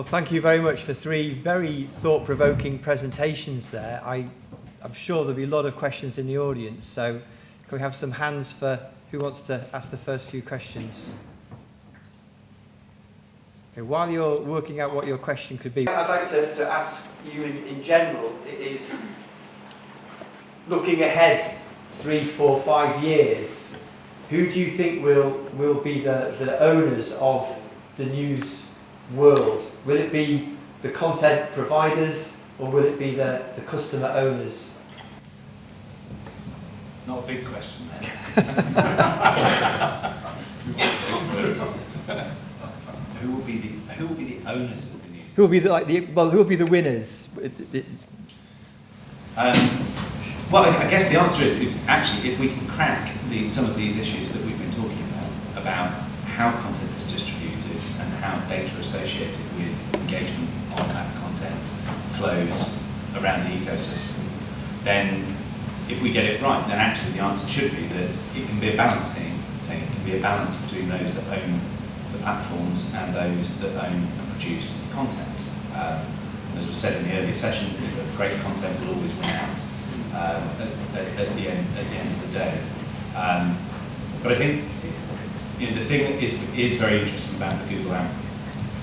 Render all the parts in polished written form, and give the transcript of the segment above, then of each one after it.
Well, thank you very much for 3 very thought-provoking presentations there. I'm sure there'll be a lot of questions in the audience, so can we have some hands for who wants to ask the first few questions? Okay, while you're working out what your question could be, I'd like to ask you in general, is looking ahead 3, 4, 5 years, who do you think will be the owners of the news world? Will it be the content providers or will it be the customer owners? It's not a big question then. Who will be the owners of the news? Who will be who will be the winners? Well, I guess the answer is if we can crack some of these issues that we've been talking about how content is distributed and how data associated with engagement on that content flows around the ecosystem, then if we get it right, then actually the answer should be that it can be a balanced thing. It can be a balance between those that own the platforms and those that own and produce content. As was said in the earlier session, great content will always win out at the end of the day. But I think the thing that is very interesting about the Google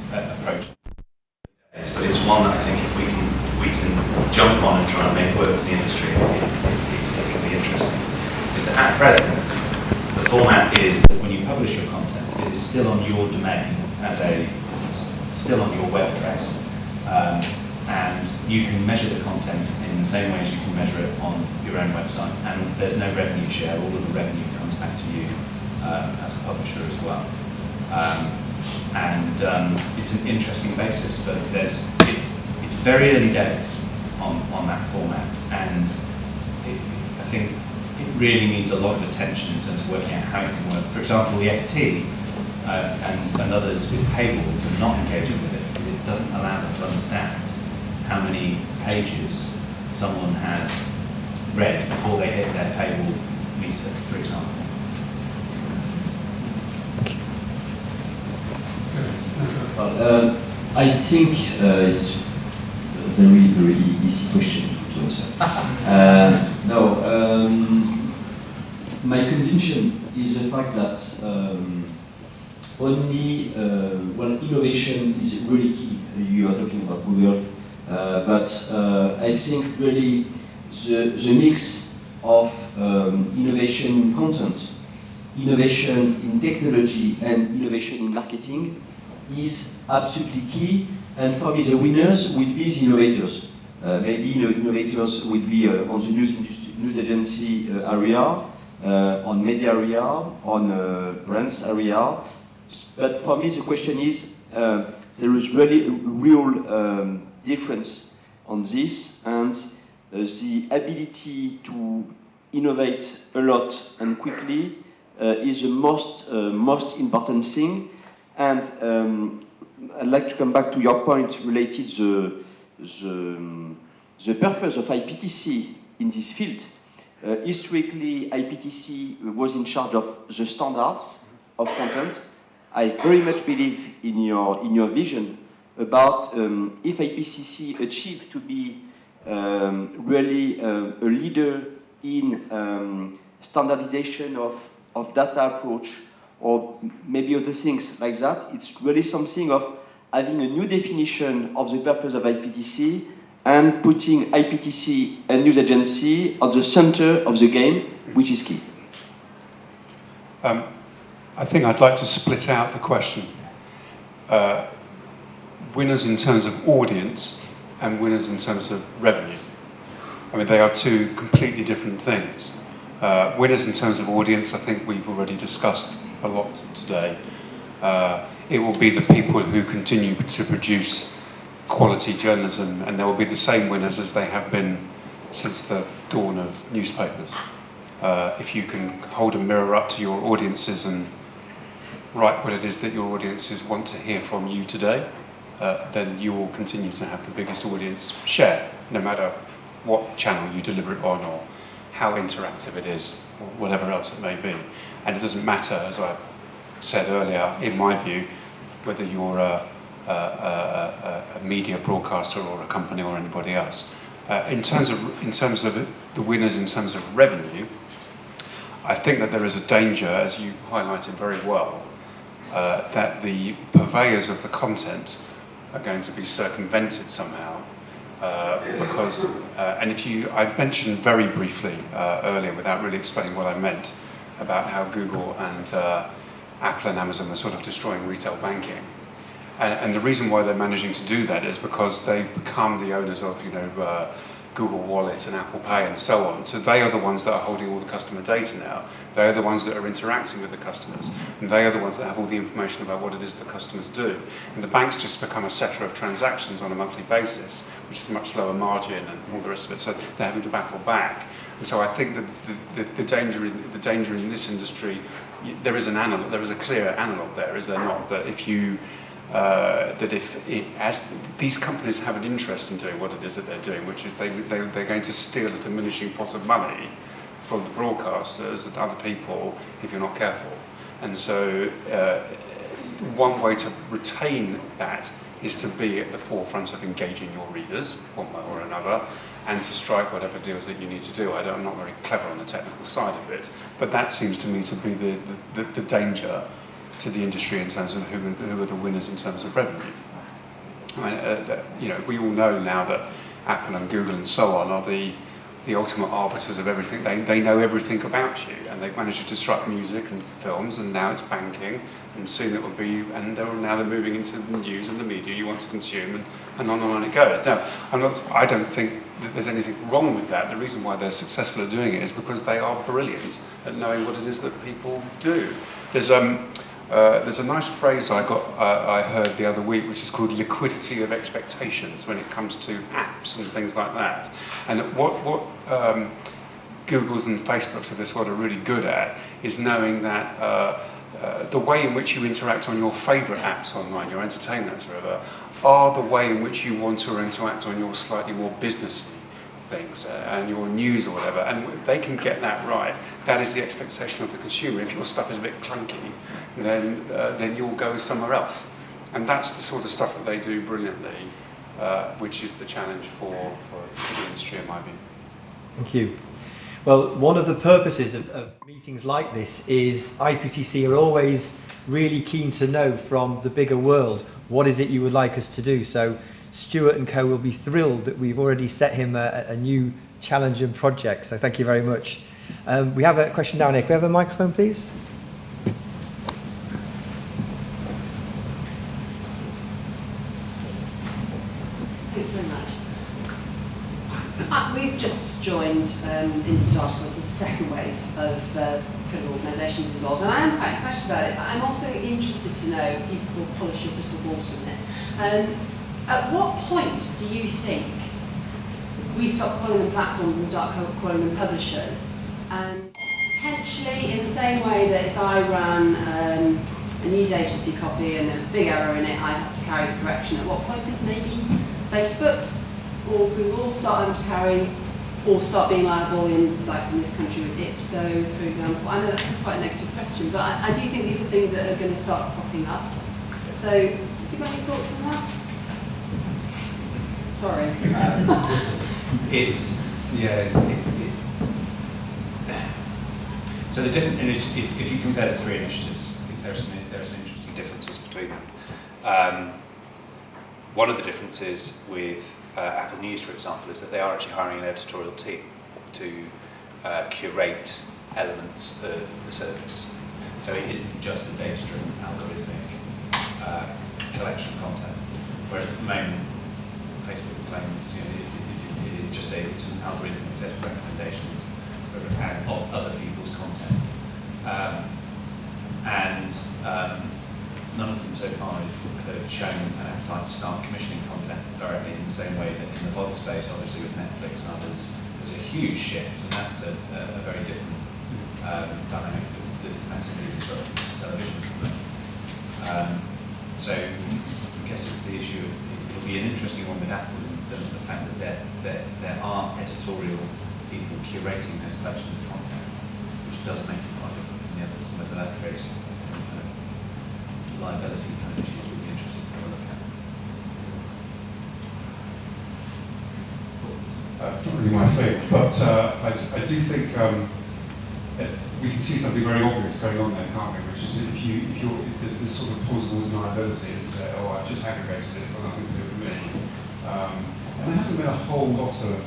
approach, but it's one that I think if we can jump on and try and make work for the industry, it can be interesting. Is that at present, the format is that when you publish your content, it is still on your domain still on your web address, and you can measure the content in the same way as you can measure it on your own website, and there's no revenue share. All of the revenue comes back to you as a publisher as well. It's an interesting basis, but it's very early days on that format, and I think it really needs a lot of attention in terms of working out how it can work. For example, the FT and others with paywalls are not engaging with it because it doesn't allow them to understand how many pages someone has read before they hit their paywall meter, for example. I think it's a very, very easy question to answer. My conviction is the fact that innovation is really key. You are talking about Google, but I think really the mix of innovation in content, innovation in technology, and innovation in marketing is absolutely key. And for me, the winners will be the innovators. Maybe innovators will be on the news agency area, on media area, on brands area. But for me, the question is, there is really a real difference on this, and the ability to innovate a lot and quickly is the most important thing. And I'd like to come back to your point related to the purpose of IPTC in this field. Historically, IPTC was in charge of the standards of content. I very much believe in your vision about if IPTC achieved to be really a leader in standardization of data approach, or maybe other things like that. It's really something of having a new definition of the purpose of IPTC and putting IPTC and news agency at the center of the game, which is key. I think I'd like to split out the question. Winners in terms of audience and winners in terms of revenue. I mean, they are two completely different things. Winners in terms of audience, I think we've already discussed a lot today. It will be the people who continue to produce quality journalism, and there will be the same winners as they have been since the dawn of newspapers. If you can hold a mirror up to your audiences and write what it is that your audiences want to hear from you today, then you will continue to have the biggest audience share, no matter what channel you deliver it on or how interactive it is, or whatever else it may be. And it doesn't matter, as I said earlier, in my view, whether you're a a media broadcaster or a company or anybody else. In terms of the winners in terms of revenue, I think that there is a danger, as you highlighted very well, that the purveyors of the content are going to be circumvented somehow. Because, and I mentioned very briefly earlier, without really explaining what I meant, about how Google and Apple and Amazon are sort of destroying retail banking. And the reason why they're managing to do that is because they've become the owners of, Google Wallet and Apple Pay and so on. So they are the ones that are holding all the customer data now. They are the ones that are interacting with the customers. And they are the ones that have all the information about what it is the customers do. And the banks just become a setter of transactions on a monthly basis, which is much lower margin and all the rest of it. So they're having to battle back. And so I think that the danger in this industry, there is a clear analog there, is there not? That as these companies have an interest in doing what it is that they're doing, which is they're going to steal a diminishing pot of money from the broadcasters and other people if you're not careful. And so one way to retain that is to be at the forefront of engaging your readers, one way or another, and to strike whatever deals that you need to do. I'm not very clever on the technical side of it, but that seems to me to be the danger to the industry in terms of who are the winners in terms of revenue. I mean, we all know now that Apple and Google and so on are the ultimate arbiters of everything. They know everything about you, and they've managed to disrupt music and films, and now it's banking, and soon it will be, and now they're moving into the news and the media you want to consume, and on it goes. Now, I don't think that there's anything wrong with that. The reason why they're successful at doing it is because they are brilliant at knowing what it is that people do. There's a nice phrase I heard the other week, which is called liquidity of expectations when it comes to apps and things like that. And what Google's and Facebook's of this world are really good at is knowing that the way in which you interact on your favourite apps online, your entertainment apps, whatever, are the way in which you want to interact on your slightly more businessy things and your news or whatever, and they can get that right. That is the expectation of the consumer. If your stuff is a bit clunky, then you'll go somewhere else, and that's the sort of stuff that they do brilliantly, which is the challenge for the industry in my view. Thank you. Well, one of the purposes of meetings like this is IPTC are always really keen to know from the bigger world what is it you would like us to do. So Stuart and co will be thrilled that we've already set him a new challenge and project. So thank you very much. We have a question down here. Can we have a microphone, please? Thanks very much. We've just joined Instant Articles as a second wave of kind of organisations involved, and I am quite excited about it. I'm also interested to know if you will polish your crystal balls from it. At what point do you think we stop calling them platforms and start calling them publishers? And potentially in the same way that if I ran a news agency copy and there was a big error in it, I'd have to carry the correction. At what point does maybe Facebook or Google start having to carry, or start being liable in this country with IPSO, for example? I know that's quite a negative question, but I do think these are things that are going to start popping up. So, have you got any thoughts on that? Sorry. So the different, if you compare the three initiatives, I think there are some interesting differences between them. One of the differences with Apple News, for example, is that they are actually hiring an editorial team to curate elements of the service. So it isn't just a data-driven algorithmic collection of content, whereas at the moment Facebook claims it is just it's an algorithmic set of recommendations of other people's content, and none of them so far have shown an appetite to start commissioning content directly in the same way that in the VOD space, obviously with Netflix and others, there's a huge shift, and that's a very different dynamic that's massively disrupted television. So I guess it's the issue of, it'll be an interesting one with Apple in terms of the fact that there are editorial people curating those collections of content, which does make it quite different from the others, and whether that creates liability kind of issues would be interesting to have a look at. Not really my thing, but I do think we can see something very obvious going on there, can't we? Which is if there's this sort of plausible deniability, isn't there? Oh, I've just aggregated this, got nothing to do with me. And there hasn't been a whole lot of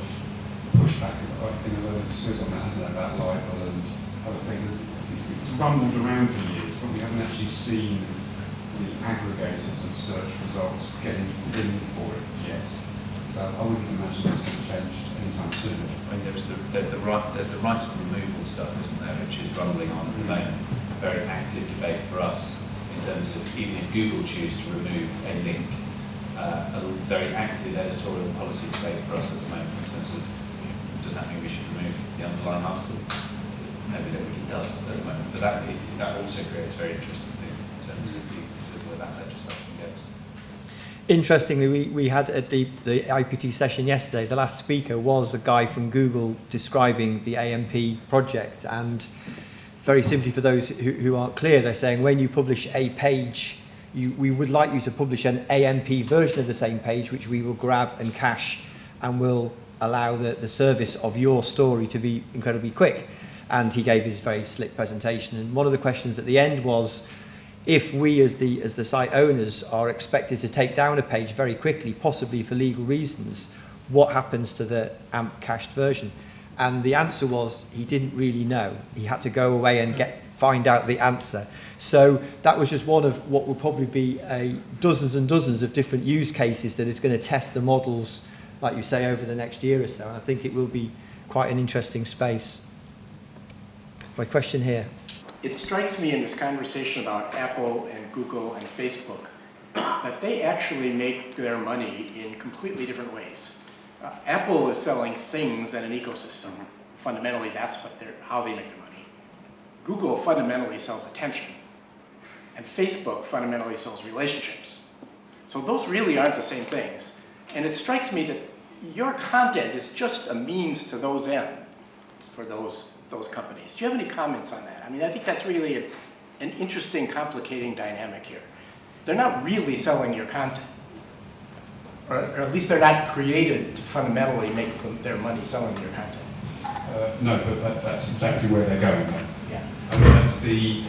pushback in a load of disputes on that, hasn't there? About libel and other things. It's rumbled around for years, but we haven't actually seen the aggregators of search results getting in for it yet. So I wouldn't imagine that's going to change anytime soon. I mean, there's the right of removal stuff, isn't there, which is rumbling on at the moment. A very active debate for us in terms of even if Google choose to remove a link, a very active editorial policy debate for us at the moment in terms of does that mean we should remove the underlying article? No, we don't think it does at the moment, but that also creates very interesting things in terms of where that legislation goes. Interestingly, we had at the IPT session yesterday, the last speaker was a guy from Google describing the AMP project, and very simply for those who aren't clear, they're saying when you publish a page, we would like you to publish an AMP version of the same page, which we will grab and cache and will allow the service of your story to be incredibly quick. And he gave his very slick presentation, and one of the questions at the end was, if we as the site owners are expected to take down a page very quickly, possibly for legal reasons, what happens to the AMP cached version? And the answer was he didn't really know. He had to go away and find out the answer. So that was just one of what will probably be dozens and dozens of different use cases that is going to test the models, like you say, over the next year or so. And I think it will be quite an interesting space. My question here. It strikes me in this conversation about Apple and Google and Facebook that they actually make their money in completely different ways. Apple is selling things and an ecosystem. Fundamentally, that's how they make their money. Google fundamentally sells attention, and Facebook fundamentally sells relationships. So those really aren't the same things. And it strikes me that your content is just a means to those ends for those companies. Do you have any comments on that? I mean, I think that's really an interesting, complicating dynamic here. They're not really selling your content, or at least they're not created to fundamentally make their money selling your content. No, but that's exactly where they're going then. Yeah. I mean, that's the,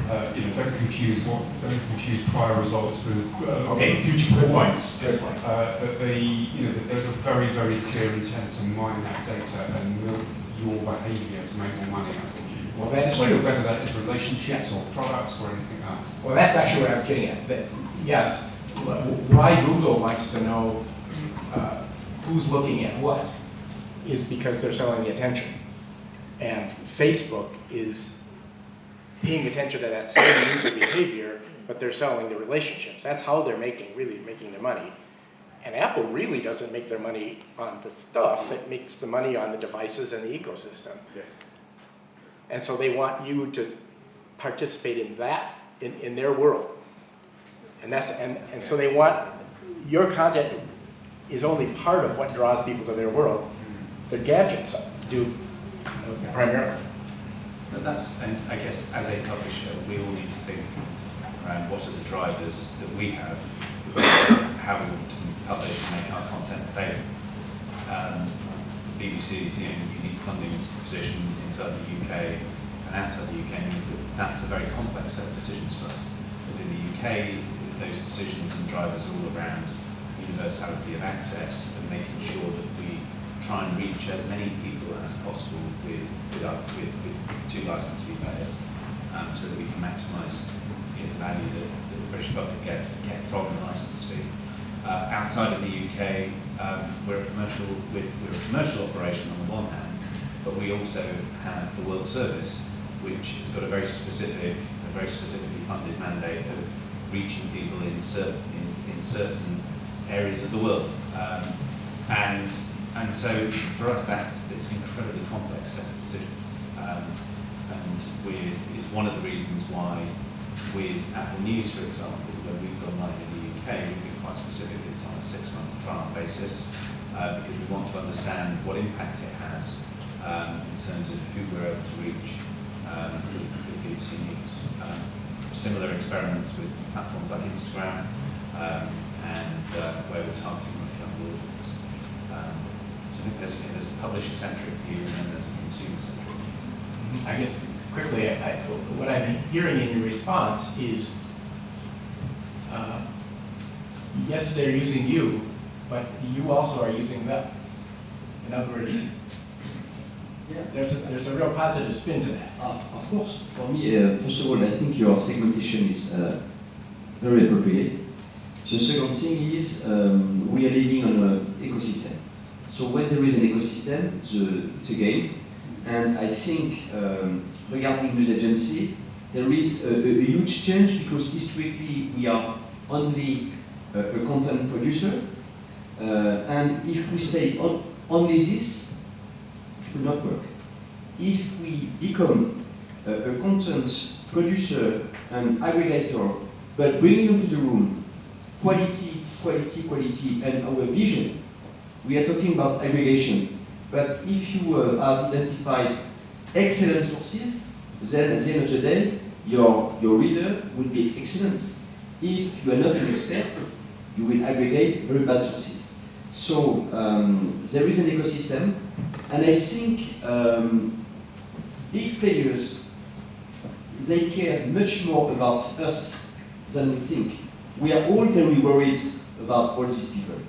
don't confuse prior results with future points. Good point. That there's a very, very clear intent to mine that data and milk your behaviour to make more money out of you. Well, that is true. Whether that is relationships or products or anything else. Well, that's actually what I was getting at. That, yes, why Google wants to know who's looking at what is because they're selling the attention. And Facebook is paying attention to that same user behavior, but they're selling the relationships. That's how they're really making their money. And Apple really doesn't make their money on the stuff. It makes the money on the devices and the ecosystem. Yeah. And so they want you to participate in that, in their world. And so they want, your content is only part of what draws people to their world. The gadgets do primarily. But and I guess as a publisher, we all need to think around what are the drivers that we have, how we want to publish and make our content available. BBC's unique funding position inside the UK and outside the UK means that that's a very complex set of decisions for us. Because in the UK, those decisions and drivers are all around universality of access and making sure that we try and reach as many people as possible with two licence fee payers, so that we can maximise the value that the British public get from the licence fee. Outside of the UK, we're a commercial operation on the one hand, but we also have the World Service, which has got a very specifically funded mandate of reaching people in certain areas of the world, and so for us it's an incredibly complex set of decisions, and it's one of the reasons why with Apple News, for example, where we've gone live in the UK, we've been quite specific. It's on a 6-month trial basis because we want to understand what impact it has in terms of who we're able to reach with BBC News. Similar experiments with platforms like Instagram and where we're targeting much younger audience. So I think there's publisher-centric view and then there's a consumer-centric view. I guess quickly, what I'm hearing in your response is, yes, they're using you, but you also are using them. In other words, there's a real positive spin to that. Of course. For me, first of all, I think your segmentation is very appropriate. The second thing is we are living on an ecosystem. So when there is an ecosystem, it's a game. And I think regarding news agency, there is a huge change because historically we are only a content producer. And if we stay on only this, it will not work. If we become a content producer and aggregator, but bringing into the room quality, and our vision, we are talking about aggregation. But if you have identified excellent sources, then at the end of the day, your reader will be excellent. If you are not an expert, you will aggregate very bad sources. So there is an ecosystem, and I think big players, they care much more about us than we think. We are all very worried about all these people,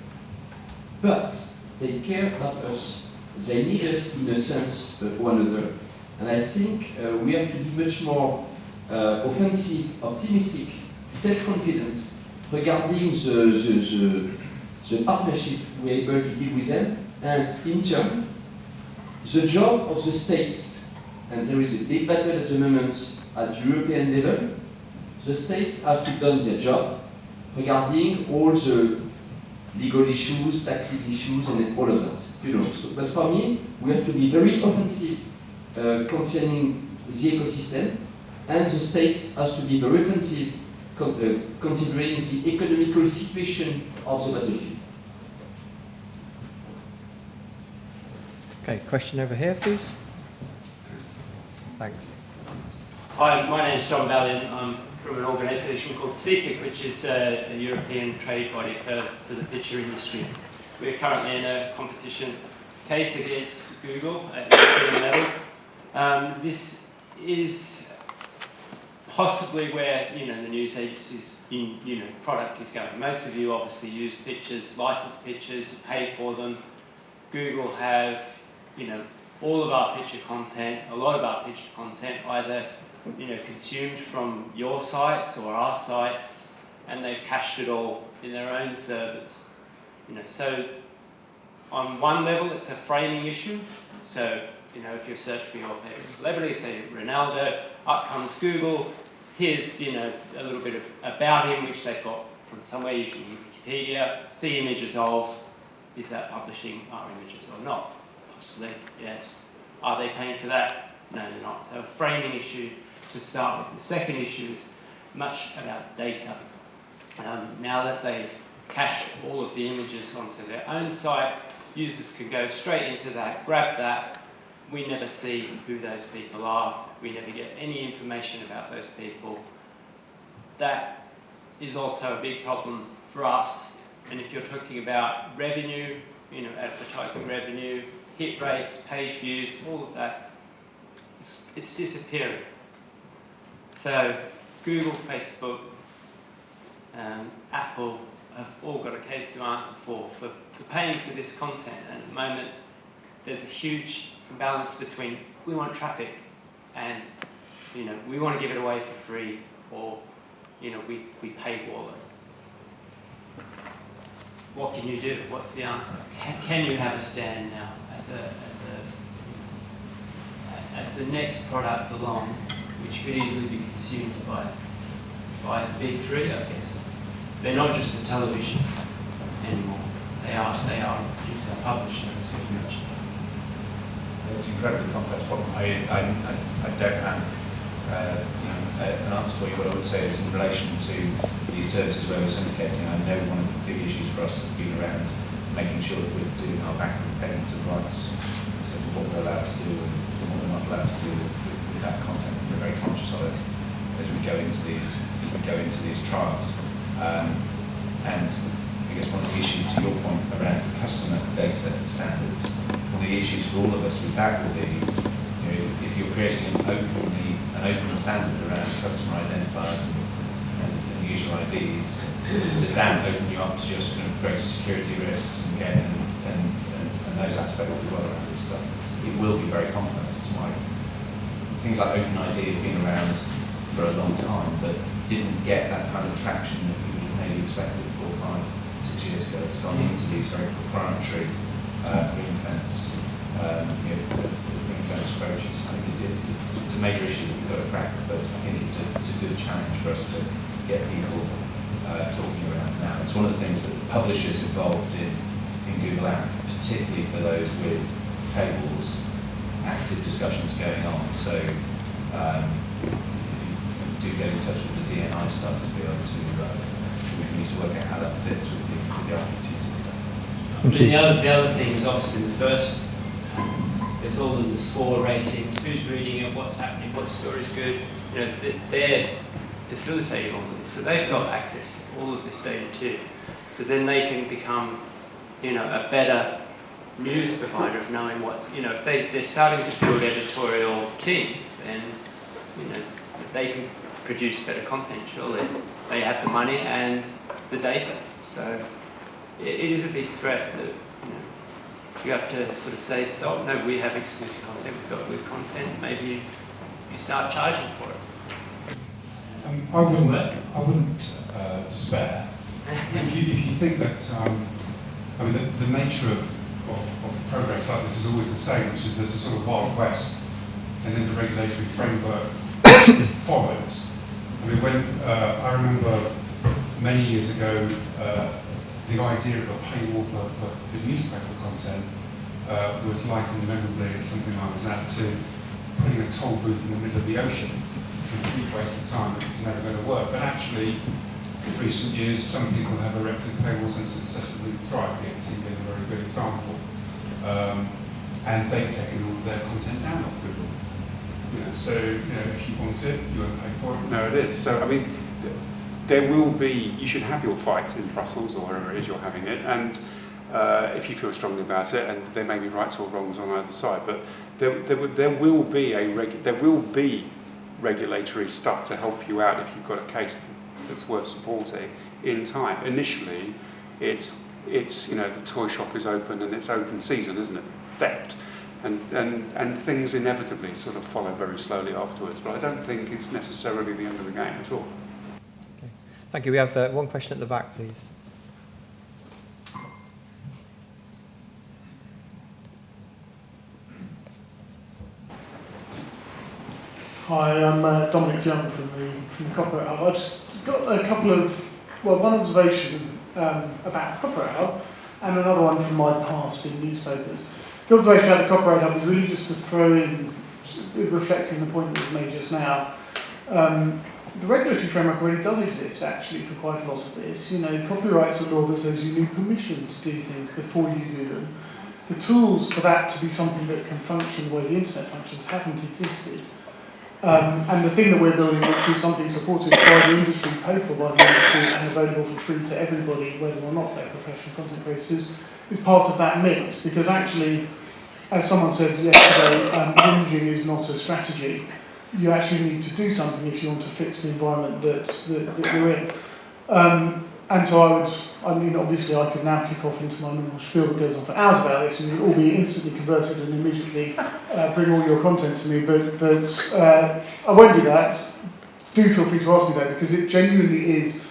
but they care about us. They need us in a sense of one another. And I think we have to be much more offensive, optimistic, self-confident regarding the partnership we're able to deal with them. And in turn, the job of the states, and there is a big battle at the moment at the European level, the states have to do their job regarding all the legal issues, taxes issues, and all of that. You know, so, but for me, we have to be very offensive concerning the ecosystem, and the state has to be very offensive considering the economical situation of the battlefield. Okay, question over here, please. Thanks. Hi, my name is John Ballin. I'm from an organisation called CPIC, which is a European trade body for the picture industry. We're currently in a competition case against Google at the European level. This is possibly where the news agency's product is going. Most of you obviously use pictures, licensed pictures, you pay for them. Google have all of our picture content, a lot of our picture content either consumed from your sites or our sites, and they've cached it all in their own servers. So on one level, it's a framing issue. So if you're searching for your favorite celebrity, say Ronaldo, up comes Google. Here's a little bit about him, which they've got from somewhere, usually Wikipedia. See images of. Is that publishing our images or not? Possibly, yes. Are they paying for that? No, they're not. So a framing issue to start with. The second issue is much about data. Now that they've cached all of the images onto their own site, users can go straight into that, grab that. We never see who those people are. We never get any information about those people. That is also a big problem for us. And if you're talking about revenue, advertising revenue, hit rates, page views, all of that, it's disappearing. So Google, Facebook, Apple have all got a case to answer for paying for this content. And at the moment, there's a huge imbalance between we want traffic and we want to give it away for free, or we paywall it. What can you do? What's the answer? Can you have a stand now as the next product along, which could easily be consumed by the big three, I guess? They're not just a television anymore. They are a publisher. It's an incredibly complex problem. I don't have an answer for you. What I would say is in relation to these services where we're syndicating, I know one of the big issues for us has been around making sure that we're doing our backward payments of rights in terms of what we're allowed to do and what we're not allowed to do with that content. We're very conscious of it as we go into these trials. And I guess one of the issues, to your point, around customer data standards, one of the the issues for all of us with that will be, if you're creating an open standard around customer identifiers and user IDs, does that open you up to just kind of greater security risks and those aspects as well around this stuff? It will be very complex. That's why things like OpenID have been around for a long time, but didn't get that kind of traction that we would have maybe expected 4, 5, 6 years ago. It's gone into these very proprietary ring-fence approaches. I think it's a major issue that we've got to crack, but I think it's a good challenge for us to get people talking around now. It's one of the things that publishers involved in Google App, particularly for those with paywalls, active discussions going on. So if you do get in touch with the DNI stuff to be able to, we need to work out how that fits with the IPTC stuff. The other thing is obviously the first, it's all in the score ratings, who's reading it, what's happening, what story's good. They're facilitating all of this, so they've got access to all of this data too. So then they can become, a better news provider of knowing what's, if they're starting to build editorial teams, then, they can produce better content, surely. They have the money and the data. So it is a big threat that, you have to sort of say, stop, no, we have exclusive content, we've got good content, maybe you start charging for it. I wouldn't despair. If you think that, the nature of progress like this is always the same, which is there's a sort of wild west, and then the regulatory framework follows. I remember many years ago, the idea of a paywall for newspaper content was likened memorably as something I was at to putting a toll booth in the middle of the ocean. A complete waste of time, it's never going to work. But actually, in recent years, some people have erected paywalls and successfully thrived. The IPTC being a very good example. And they've taken all of their content down off Google. So if you want it, you won't pay for it. No, it is. So there will be. You should have your fight in Brussels or wherever it is you're having it, and if you feel strongly about it, and there may be rights or wrongs on either side, but there will be regulatory stuff to help you out if you've got a case that's worth supporting in time. Initially, it's the toy shop is open and it's open season, isn't it? Theft. And things inevitably sort of follow very slowly afterwards. But I don't think it's necessarily the end of the game at all. Okay. Thank you. We have one question at the back, please. Hi, I'm Dominic Young from the Copyright Hub. I've just got a couple of, one observation about Copyright Hub and another one from my past in newspapers. The observation about the Copyright Hub is really just to throw in, reflecting the point that was made just now. The regulatory framework already does exist, actually, for quite a lot of this. Copyright's a law that says you need permission to do things before you do them. The tools for that to be something that can function the way the internet functions haven't existed. And the thing that we're building, which is something supported by the industry, paid for by the industry, and available for free to everybody, whether or not they're professional content creators, is part of that mix. Because actually, as someone said yesterday, hinging is not a strategy. You actually need to do something if you want to fix the environment that you're in. And so obviously I could now kick off into my normal spiel that goes on for hours about this, and you'll all be instantly converted and immediately bring all your content to me, but I won't do that. Do feel free to ask me that, because it genuinely is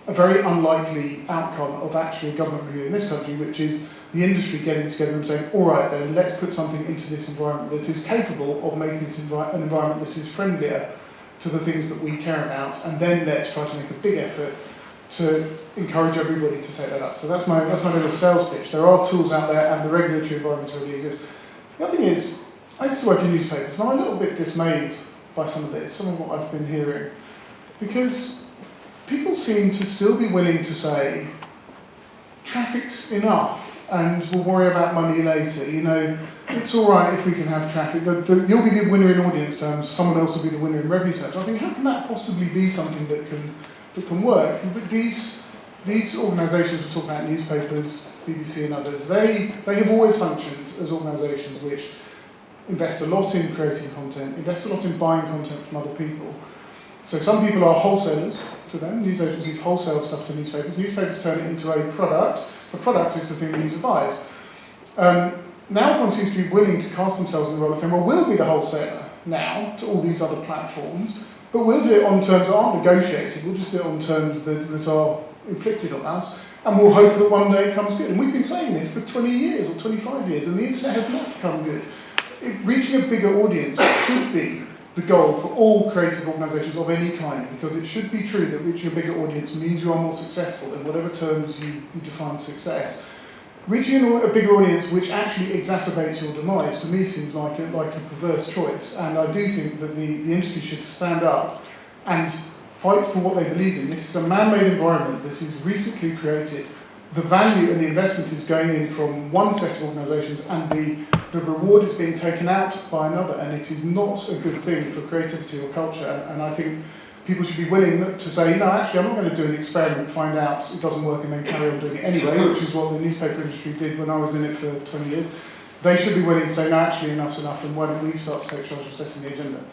a very unlikely outcome of actually a government review in this country, which is the industry getting together and saying, all right then, let's put something into this environment that is capable of making it an environment that is friendlier to the things that we care about, and then let's try to make a big effort to encourage everybody to take that up. So that's my little sales pitch. There are tools out there, and the regulatory environment already exists. The other thing is, I used to work in newspapers, and I'm a little bit dismayed by some of this, some of what I've been hearing, because people seem to still be willing to say, traffic's enough, and we'll worry about money later. It's all right if we can have traffic. You'll be the winner in audience terms, someone else will be the winner in revenue terms. I think, how can that possibly be something that can work? But these these organisations, we talk about newspapers, BBC and others, they have always functioned as organisations which invest a lot in creating content, invest a lot in buying content from other people. So some people are wholesalers to them, news agencies wholesale stuff to newspapers, newspapers turn it into a product is the thing the user buys. Now everyone seems to be willing to cast themselves in the role of saying, well, we'll be the wholesaler now to all these other platforms, but we'll do it on terms that aren't negotiated, we'll just do it on terms that are inflicted on us, and we'll hope that one day it comes good. And we've been saying this for 20 years or 25 years, and the internet has not become good. Reaching a bigger audience should be the goal for all creative organisations of any kind, because it should be true that reaching a bigger audience means you are more successful in whatever terms you define success. Reaching a bigger audience which actually exacerbates your demise, to me, seems like a perverse choice, and I do think that the industry should stand up and fight for what they believe in. This is a man-made environment that is recently created. The value and the investment is going in from one set of organisations, and the reward is being taken out by another, and it is not a good thing for creativity or culture. And I think people should be willing to say, no, actually, I'm not going to do an experiment, find out it doesn't work, and then carry on doing it anyway, which is what the newspaper industry did when I was in it for 20 years. They should be willing to say, no, actually, enough's enough, and why don't we start to take charge of setting the agenda?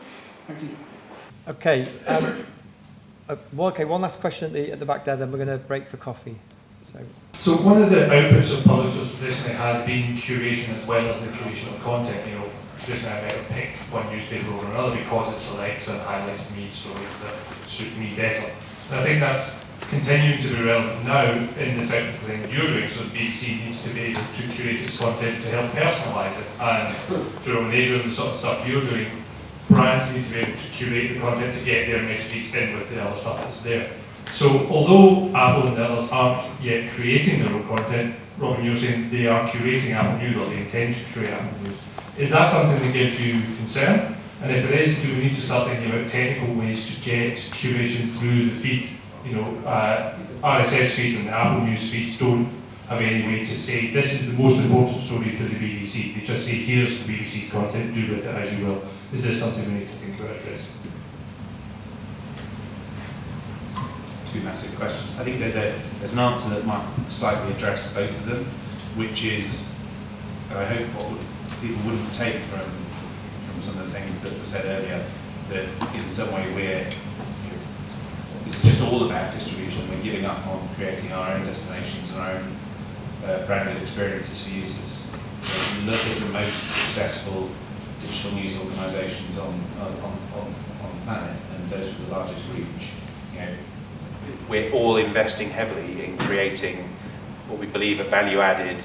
Thank you. Okay. Okay, one last question at the back there, then we're going to break for coffee. So one of the outputs of publishers traditionally has been curation as well as the creation of content. You know, traditionally I might have picked one newspaper over another because it selects and highlights to me stories that suit me better. And I think that's continuing to be relevant now in the type of thing you're doing. So the BBC needs to be able to curate its content to help personalise it. And Jerome and Adrian, the sort of stuff you're doing, brands need to be able to curate the content to get their messages in with the other stuff that's there. So although Apple and the others aren't yet creating their own content, Robin, you're saying they are curating Apple News, or they intend to curate Apple News. Is that something that gives you concern? And if it is, do we need to start thinking about technical ways to get curation through the feed? You know, RSS feeds and the Apple News feeds don't have any way to say, this is the most important story to the BBC. They just say, here's the BBC's content, do with it as you will. Is this something we need to think about addressing? Two massive questions. I think there's an answer that might slightly address both of them, which is, I hope what people wouldn't take from some of the things that were said earlier, that in some way this is just all about distribution. We're giving up on creating our own destinations and our own branded experiences for users. If you look at the most successful digital news organisations on the planet, and those with the largest reach, you know, we're all investing heavily in creating what we believe are value-added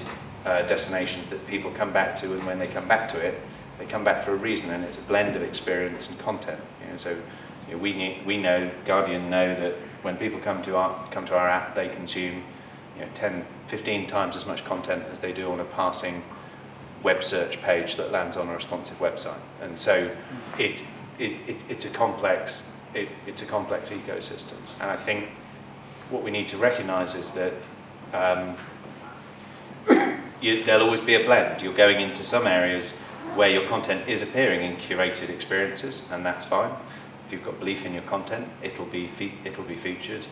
destinations that people come back to, and when they come back to it, they come back for a reason, and it's a blend of experience and content. You know, so you know, we know, Guardian know that when people come to our app, they consume 10, 15 times as much content as they do on a passing web search page that lands on a responsive website, and so it's a complex. It's a complex ecosystem, and I think what we need to recognise is that there'll always be a blend. You're going into some areas where your content is appearing in curated experiences, and that's fine. If you've got belief in your content, it'll be featured,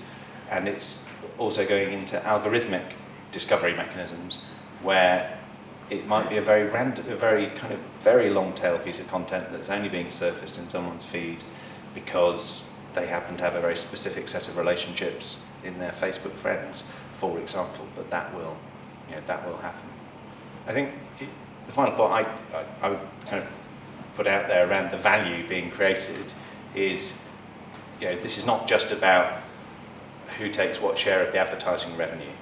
and it's also going into algorithmic discovery mechanisms where it might be a very long tail piece of content that's only being surfaced in someone's feed because they happen to have a very specific set of relationships in their Facebook friends, for example. But that will happen. I think the final point I would kind of put out there around the value being created is, this is not just about who takes what share of the advertising revenue.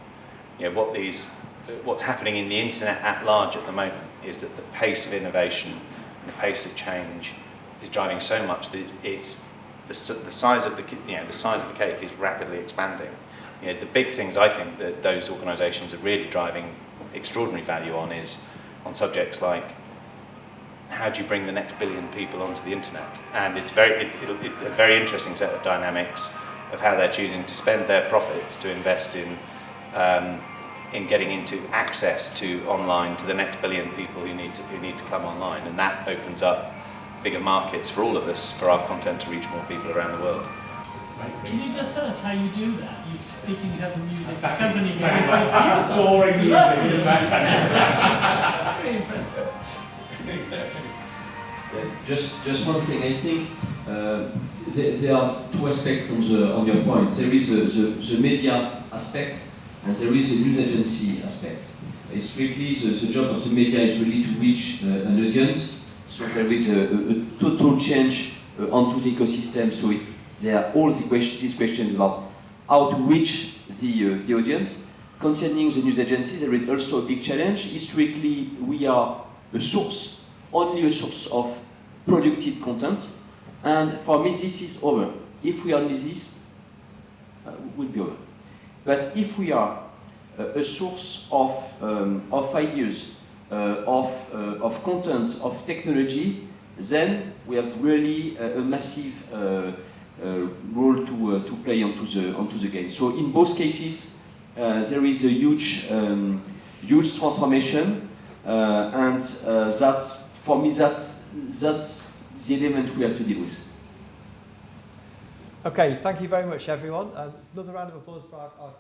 What's happening in the internet at large at the moment is that the pace of innovation and the pace of change is driving so much that it's the size of the cake is rapidly expanding. The big things I think that those organisations are really driving extraordinary value on is on subjects like how do you bring the next billion people onto the internet, and it's a very interesting set of dynamics of how they're choosing to spend their profits to invest in getting into access to online to the next billion people who need to come online, and that opens up bigger markets for all of us, for our content to reach more people around the world. Can you just tell us how you do that? You speaking of the music company makes soaring music in the background. Very impressive. Just one thing, I think there are two aspects on your point. There is the media aspect and there is the news agency aspect. It's strictly the job of the media is really to reach an audience. So there is a total change onto the ecosystem. So there are all these questions about how to reach the audience. Concerning the news agency, there is also a big challenge. Historically, we are only a source of productive content. And for me, this is over. If we are only this, will be over. But if we are a source of ideas, of content, of technology, then we have really a massive role to play onto the game. So in both cases, there is a huge transformation, and that's for me that's the element we have to deal with. Okay, thank you very much, everyone. Another round of applause for our